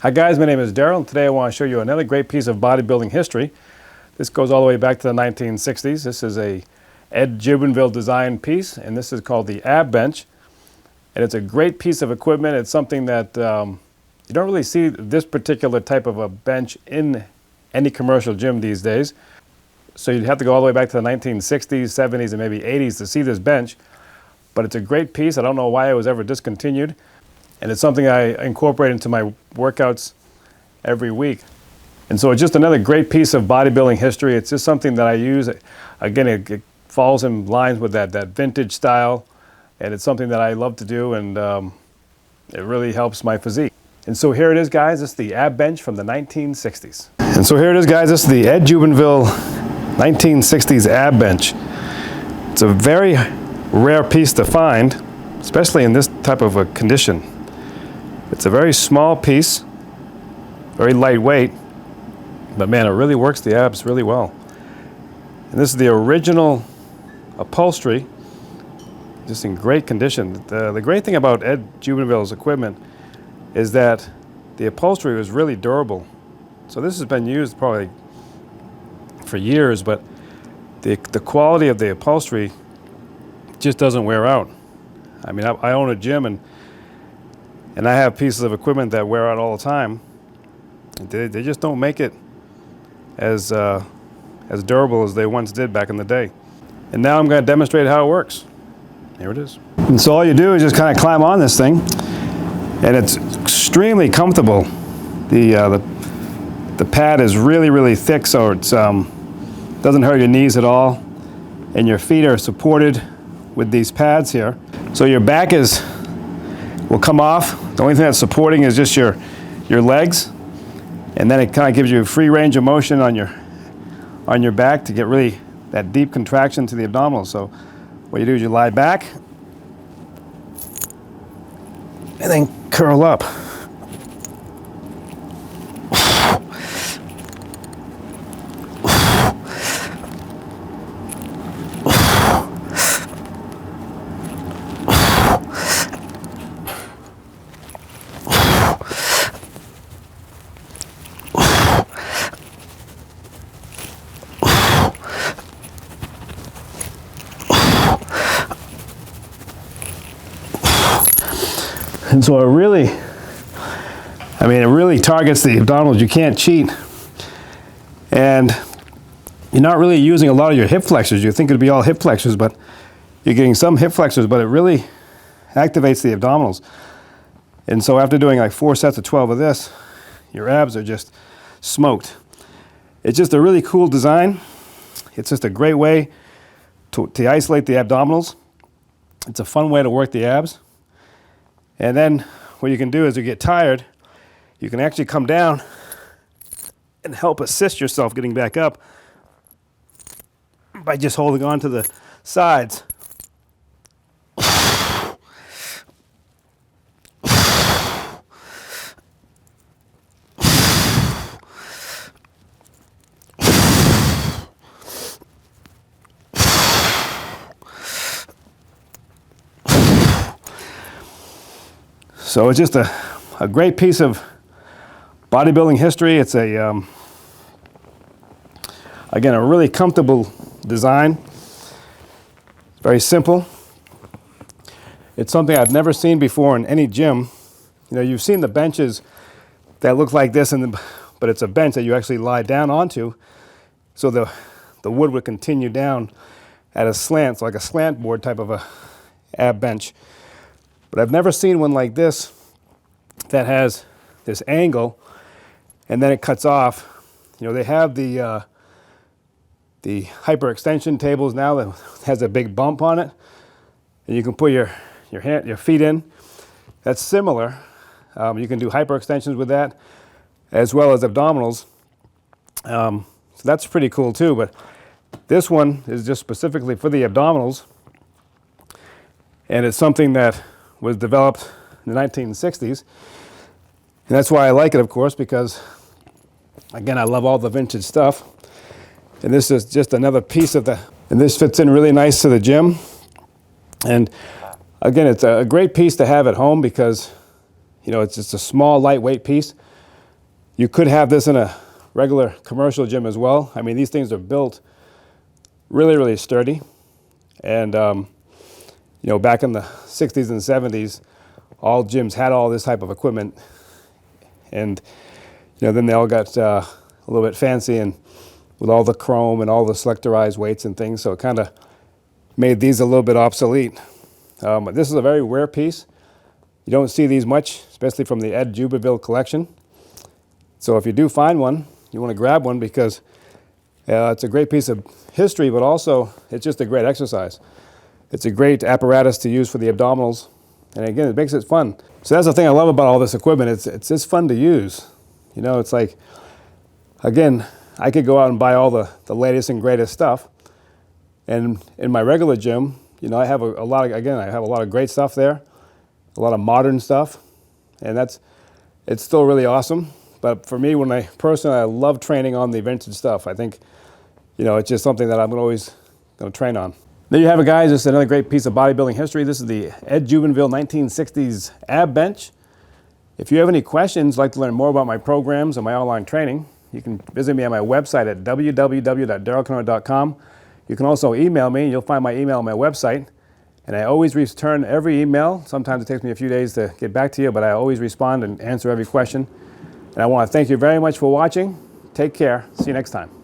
Hi guys, my name is Daryl, and today I want to show you another great piece of bodybuilding history. This goes all the way back to the 1960s. This is a Ed Jubenville designed piece, and this is called the Ab Bench. And it's a great piece of equipment. It's something that you don't really see this particular type of a bench in any commercial gym these days. So you'd have to go all the way back to the 1960s, 70s, and maybe 80s to see this bench. But it's a great piece. I don't know why it was ever discontinued. And it's something I incorporate into my workouts every week. And so it's just another great piece of bodybuilding history. It's just something that I use. Again, it falls in lines with that vintage style. And it's something that I love to do, and it really helps my physique. And so here it is, guys. This is the Ab Bench from the 1960s. And so here it is, guys. This is the Ed Jubenville 1960s Ab Bench. It's a very rare piece to find, especially in this type of a condition. It's a very small piece, very lightweight, but man, it really works the abs really well. And this is the original upholstery, just in great condition. The great thing about Ed Jubenville's equipment is that the upholstery was really durable. So this has been used probably for years, but the quality of the upholstery just doesn't wear out. I mean, I own a gym, and I have pieces of equipment that wear out all the time. They just don't make it as durable as they once did back in the day. And now I'm going to demonstrate how it works. Here it is. And so all you do is just kind of climb on this thing, and it's extremely comfortable. The pad is really, really thick, so it doesn't hurt your knees at all, and your feet are supported with these pads here. So your back will come off. The only thing that's supporting is just your legs, and then it kind of gives you free range of motion on your back to get really that deep contraction to the abdominals. So what you do is you lie back and then curl up. And so it really targets the abdominals. You can't cheat. And you're not really using a lot of your hip flexors. You think it'd be all hip flexors, but you're getting some hip flexors, but it really activates the abdominals. And so after doing like 4 sets of 12 of this, your abs are just smoked. It's just a really cool design. It's just a great way to isolate the abdominals. It's a fun way to work the abs. And then what you can do is you get tired, you can actually come down and help assist yourself getting back up by just holding on to the sides. So it's just a great piece of bodybuilding history. It's again, a really comfortable design. It's very simple. It's something I've never seen before in any gym. You know, you've seen the benches that look like this, but it's a bench that you actually lie down onto, so the wood would continue down at a slant, so like a slant board type of a ab bench. But I've never seen one like this that has this angle and then it cuts off. You know, they have the hyperextension tables now that has a big bump on it, and you can put your feet in. That's similar. You can do hyperextensions with that as well as abdominals. So that's pretty cool too, but this one is just specifically for the abdominals, and it's something that was developed in the 1960s. And that's why I like it, of course, because, again, I love all the vintage stuff. And this is just another piece of and this fits in really nice to the gym. And again, it's a great piece to have at home because, you know, it's just a small, lightweight piece. You could have this in a regular commercial gym as well. I mean, these things are built really, really sturdy. And, back in the 60s and 70s, all gyms had all this type of equipment. And, then they all got a little bit fancy and with all the chrome and all the selectorized weights and things. So it kind of made these a little bit obsolete. But this is a very rare piece. You don't see these much, especially from the Ed Jubenville collection. So if you do find one, you want to grab one because it's a great piece of history, but also it's just a great exercise. It's a great apparatus to use for the abdominals. And again, it makes it fun. So that's the thing I love about all this equipment. It's just fun to use. It's like, again, I could go out and buy all the latest and greatest stuff. And in my regular gym, I have a lot of great stuff there, a lot of modern stuff. And it's still really awesome. But for me, I love training on the vintage stuff. I think, it's just something that I'm always going to train on. There you have it, guys. This is another great piece of bodybuilding history. This is the Ed Jubenville 1960s ab bench. If you have any questions, like to learn more about my programs and my online training, you can visit me on my website at www.darylkennard.com. You can also email me. You'll find my email on my website. And I always return every email. Sometimes it takes me a few days to get back to you, but I always respond and answer every question. And I want to thank you very much for watching. Take care. See you next time.